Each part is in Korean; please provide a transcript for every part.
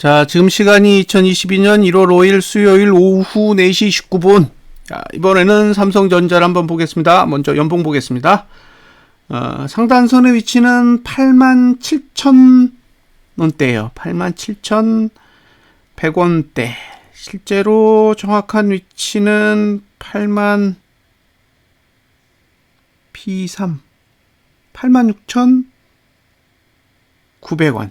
자, 지금 시간이 2022년 1월 5일 수요일 오후 4시 19분. 자, 이번에는 삼성전자를 한번 보겠습니다. 먼저 연봉 보겠습니다. 상단선의 위치는 87,000원대예요. 87,100원대. 실제로 정확한 위치는 86,900원.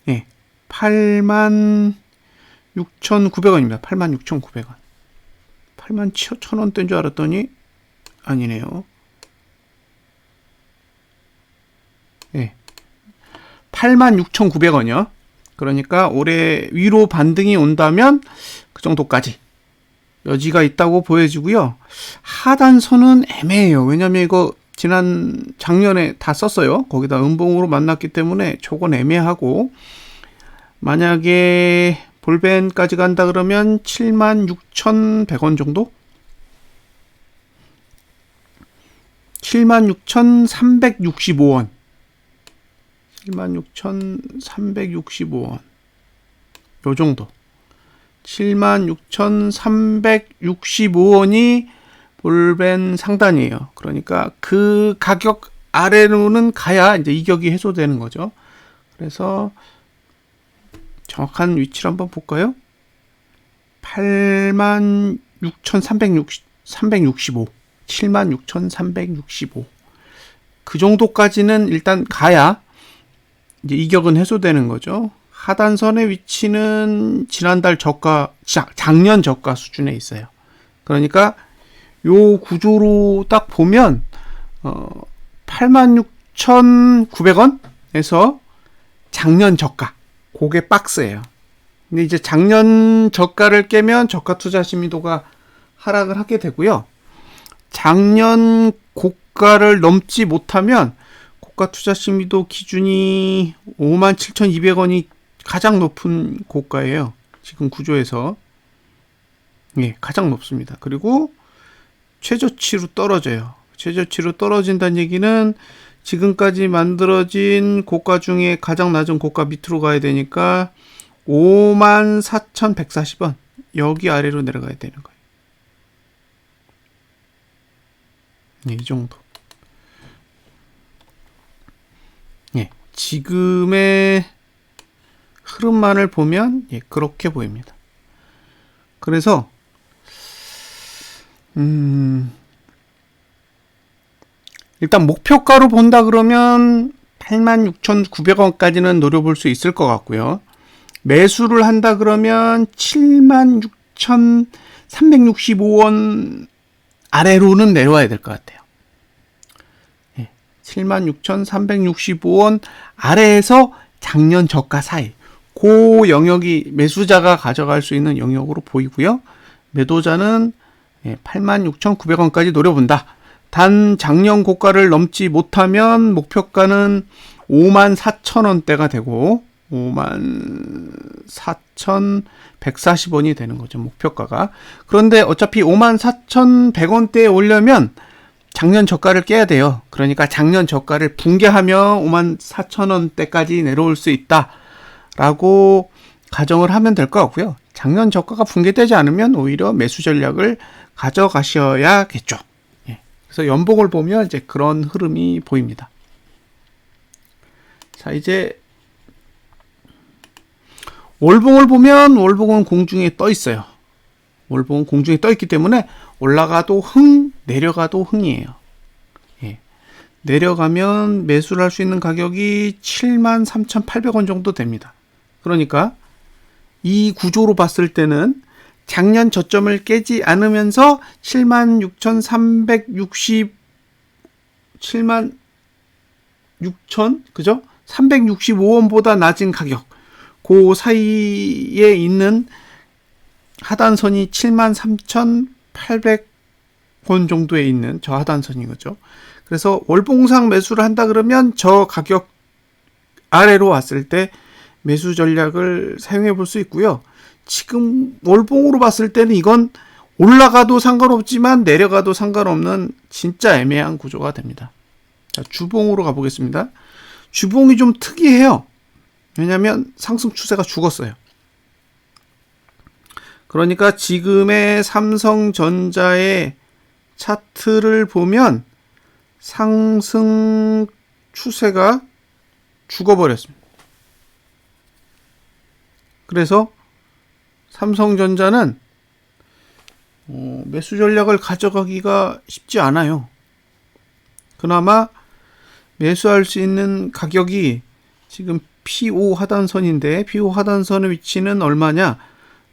예, 86,900원입니다. 86,900원. 81,000원대인 줄 알았더니 아니네요. 예, 86,900원이요. 그러니까 올해 위로 반등이 온다면 그 정도까지 여지가 있다고 보여지고요. 하단선은 애매해요. 왜냐면 이거 작년에 다 썼어요. 거기다 음봉으로 만났기 때문에 저건 애매하고, 만약에 볼벤까지 간다 그러면 76,100원 정도? 76,365원. 76,365원. 요 정도. 76,365원이 볼벤 상단이에요. 그러니까 그 가격 아래로는 가야 이제 이격이 해소되는 거죠. 그래서 정확한 위치를 한번 볼까요? 86,365. 76,365. 그 정도까지는 일단 가야 이제 이격은 해소되는 거죠. 하단선의 위치는 지난달 저가, 작년 저가 수준에 있어요. 그러니까 요 구조로 딱 보면 86,900원에서 작년 저가, 그게 박스예요. 근데 이제 작년 저가를 깨면 저가 투자 심의도가 하락을 하게 되고요. 작년 고가를 넘지 못하면 고가 투자 심의도 기준이 57,200원이 가장 높은 고가예요. 지금 구조에서. 예, 가장 높습니다. 그리고 최저치로 떨어져요. 최저치로 떨어진다는 얘기는 지금까지 만들어진 고가 중에 가장 낮은 고가 밑으로 가야 되니까 54,140원. 여기 아래로 내려가야 되는 거예요. 네, 이 정도. 예, 지금의 흐름만을 보면 그렇게 보입니다. 그래서 일단 목표가로 본다 그러면 86,900원까지는 노려볼 수 있을 것 같고요. 매수를 한다 그러면 76,365원 아래로는 내려와야 될 것 같아요. 76,365원 아래에서 작년 저가 사이, 그 영역이 매수자가 가져갈 수 있는 영역으로 보이고요. 매도자는 86,900원까지 노려본다. 단 작년 고가를 넘지 못하면 목표가는 54,000원대가 되고 54,140원이 되는 거죠, 목표가가. 그런데 어차피 54,100원대에 오려면 작년 저가를 깨야 돼요. 그러니까 작년 저가를 붕괴하며 54,000원대까지 내려올 수 있다라고 가정을 하면 될 것 같고요. 작년 저가가 붕괴되지 않으면 오히려 매수 전략을 가져가셔야겠죠. 그래서 연봉을 보면 이제 그런 흐름이 보입니다. 자, 이제 월봉을 보면 월봉은 공중에 떠 있어요. 월봉은 공중에 떠 있기 때문에 올라가도 흥, 내려가도 흥이에요. 내려가면 매수를 할 수 있는 가격이 73,800원 정도 됩니다. 그러니까 이 구조로 봤을 때는 작년 저점을 깨지 않으면서 76,000, 그죠? 365원보다 낮은 가격, 그 사이에 있는 하단선이 73,800원 정도에 있는 저 하단선인 거죠. 그래서 월봉상 매수를 한다 그러면 저 가격 아래로 왔을 때 매수 전략을 사용해 볼 수 있고요. 지금 월봉으로 봤을 때는 이건 올라가도 상관없지만 내려가도 상관없는 진짜 애매한 구조가 됩니다. 자, 주봉으로 가보겠습니다. 주봉이 좀 특이해요. 왜냐하면 상승 추세가 죽었어요. 그러니까 지금의 삼성전자의 차트를 보면 상승 추세가 죽어버렸습니다. 그래서 삼성전자는 매수 전략을 가져가기가 쉽지 않아요. 그나마 매수할 수 있는 가격이 지금 P5 하단선인데 P5 하단선의 위치는 얼마냐?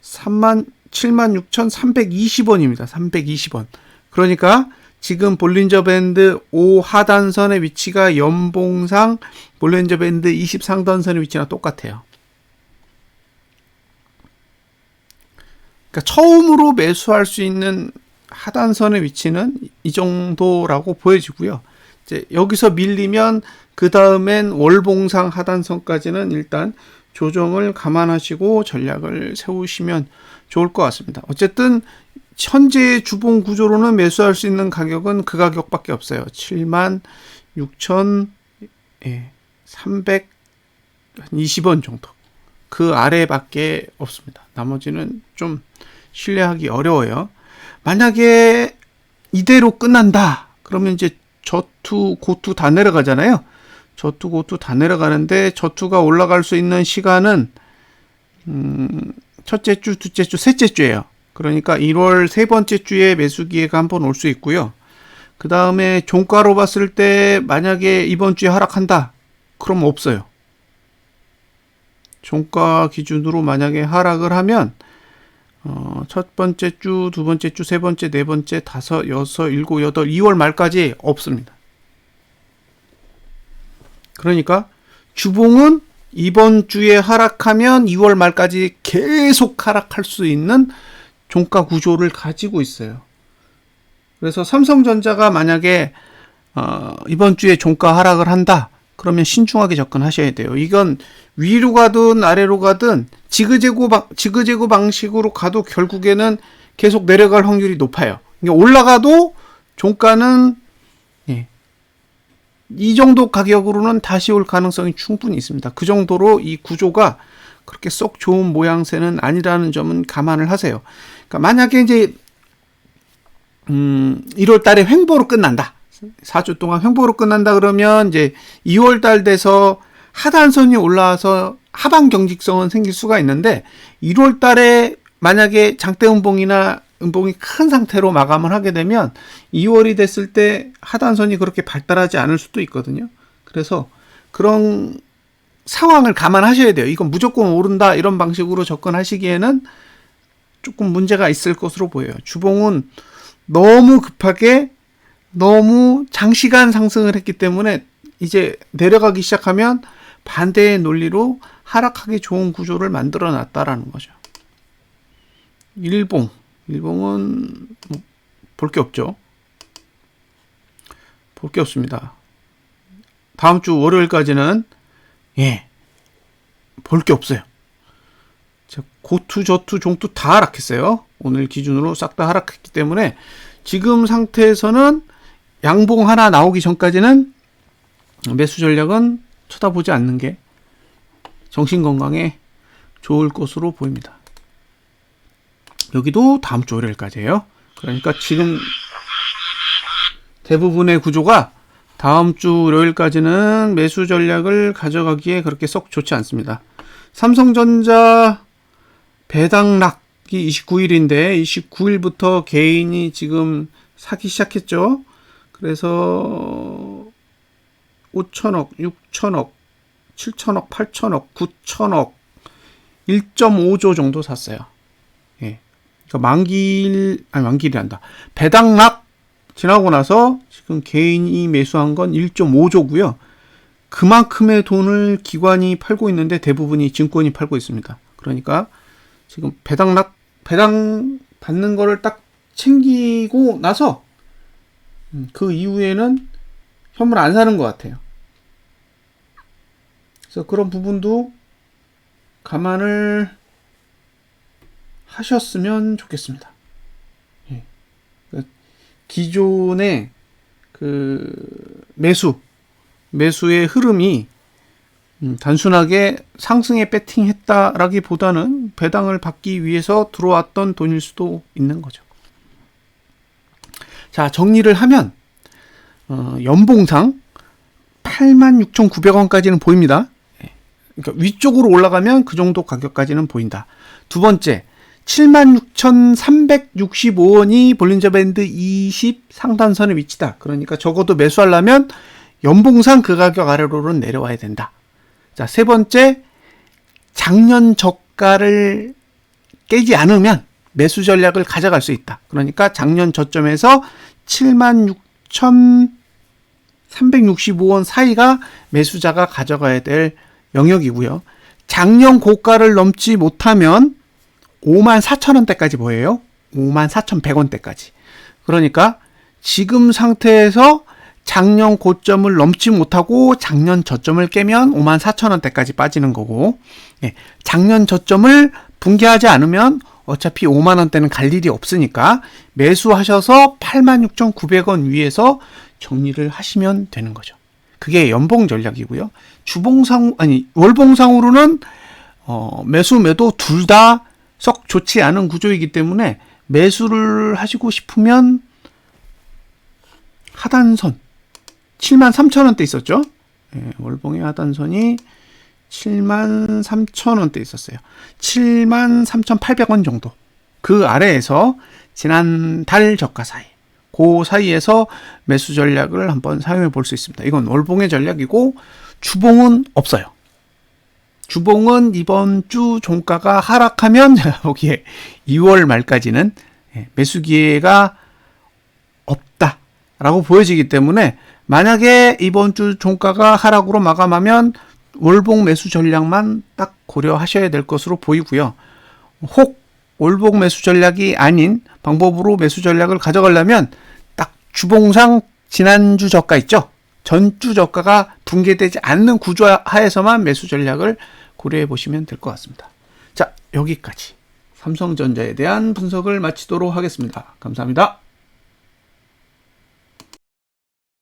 76,320원입니다. 320원. 그러니까 지금 볼린저 밴드 5 하단선의 위치가 연봉상 볼린저 밴드 20상단선의 위치랑 똑같아요. 그러니까 처음으로 매수할 수 있는 하단선의 위치는 이 정도라고 보여지고요. 이제 여기서 밀리면 그 다음엔 월봉상 하단선까지는 일단 조정을 감안하시고 전략을 세우시면 좋을 것 같습니다. 어쨌든 현재 주봉 구조로는 매수할 수 있는 가격은 그 가격밖에 없어요. 76,320원 정도. 그 아래밖에 없습니다. 나머지는 좀 신뢰하기 어려워요. 만약에 이대로 끝난다. 그러면 이제 저투, 고투 다 내려가잖아요. 저투, 고투 다 내려가는데 저투가 올라갈 수 있는 시간은 첫째 주, 둘째 주, 셋째 주예요. 그러니까 1월 세 번째 주에 매수 기회가 한번 올 수 있고요. 그 다음에 종가로 봤을 때 만약에 이번 주에 하락한다. 그럼 없어요. 종가 기준으로 만약에 하락을 하면 첫 번째 주, 두 번째 주, 세 번째, 네 번째, 다섯, 여섯, 일곱, 여덟, 2월 말까지 없습니다. 그러니까 주봉은 이번 주에 하락하면 2월 말까지 계속 하락할 수 있는 종가 구조를 가지고 있어요. 그래서 삼성전자가 만약에 이번 주에 종가 하락을 한다. 그러면 신중하게 접근하셔야 돼요. 이건 위로 가든 아래로 가든 지그재그 방식으로 가도 결국에는 계속 내려갈 확률이 높아요. 그러니까 올라가도 종가는 이 정도 가격으로는 다시 올 가능성이 충분히 있습니다. 그 정도로 이 구조가 그렇게 썩 좋은 모양새는 아니라는 점은 감안을 하세요. 그러니까 만약에 이제 1월 달에 횡보로 끝난다. 4주 동안 횡보로 끝난다 그러면 이제 2월 달 돼서 하단선이 올라와서 하방 경직성은 생길 수가 있는데 1월 달에 만약에 장대 음봉이나 음봉이 큰 상태로 마감을 하게 되면 2월이 됐을 때 하단선이 그렇게 발달하지 않을 수도 있거든요. 그래서 그런 상황을 감안하셔야 돼요. 이건 무조건 오른다 이런 방식으로 접근하시기에는 조금 문제가 있을 것으로 보여요. 주봉은 너무 급하게 너무 장시간 상승을 했기 때문에 이제 내려가기 시작하면 반대의 논리로 하락하기 좋은 구조를 만들어 놨다라는 거죠. 일봉은 볼 게 없죠. 볼 게 없습니다. 다음 주 월요일까지는 볼 게 없어요. 고투, 저투, 종투 다 하락했어요. 오늘 기준으로 싹 다 하락했기 때문에 지금 상태에서는 양봉 하나 나오기 전까지는 매수 전략은 쳐다보지 않는 게 정신 건강에 좋을 것으로 보입니다. 여기도 다음 주 월요일까지예요. 그러니까 지금 대부분의 구조가 다음 주 월요일까지는 매수 전략을 가져가기에 그렇게 썩 좋지 않습니다. 삼성전자 배당락이 29일인데 29일부터 개인이 지금 사기 시작했죠. 그래서 5천억, 6천억, 7천억, 8천억, 9천억, 1.5조 정도 샀어요. 그러니까 만기일이란다. 배당락 지나고 나서 지금 개인이 매수한 건 1.5조고요. 그만큼의 돈을 기관이 팔고 있는데 대부분이 증권이 팔고 있습니다. 그러니까 지금 배당 받는 거를 딱 챙기고 나서 그 이후에는 현물 안 사는 것 같아요. 그래서 그런 부분도 감안을 하셨으면 좋겠습니다. 기존의 그 매수의 흐름이 단순하게 상승에 배팅했다라기보다는 배당을 받기 위해서 들어왔던 돈일 수도 있는 거죠. 자, 정리를 하면 연봉상 86,900원까지는 보입니다. 그러니까 위쪽으로 올라가면 그 정도 가격까지는 보인다. 두 번째, 76,365원이 볼린저 밴드 20 상단선의 위치다. 그러니까 적어도 매수하려면 연봉상 그 가격 아래로는 내려와야 된다. 자, 세 번째, 작년 저가를 깨지 않으면 매수 전략을 가져갈 수 있다. 그러니까 작년 저점에서 76,365원 사이가 매수자가 가져가야 될 영역이고요. 작년 고가를 넘지 못하면 54,000원대까지 보여요. 54,100원대까지. 그러니까 지금 상태에서 작년 고점을 넘지 못하고 작년 저점을 깨면 54,000원대까지 빠지는 거고, 작년 저점을 붕괴하지 않으면 어차피 5만원대는 갈 일이 없으니까 매수하셔서 86,900원 위에서 정리를 하시면 되는 거죠. 그게 연봉 전략이고요. 월봉상으로는 매수 매도 둘 다 썩 좋지 않은 구조이기 때문에 매수를 하시고 싶으면 하단선 73,000원대 있었죠. 월봉의 하단선이 73,000원대 있었어요. 73,800원 정도. 그 아래에서 지난달 저가 사이, 그 사이에서 매수 전략을 한번 사용해 볼 수 있습니다. 이건 월봉의 전략이고 주봉은 없어요. 주봉은 이번 주 종가가 하락하면 제가 보기에 2월 말까지는 매수 기회가 없다라고 보여지기 때문에 만약에 이번 주 종가가 하락으로 마감하면 월봉 매수 전략만 딱 고려하셔야 될 것으로 보이고요. 혹 월봉 매수 전략이 아닌 방법으로 매수 전략을 가져가려면 딱 주봉상 지난주 저가 있죠? 전주 저가가 붕괴되지 않는 구조 하에서만 매수 전략을 고려해 보시면 될 것 같습니다. 자, 여기까지 삼성전자에 대한 분석을 마치도록 하겠습니다. 감사합니다.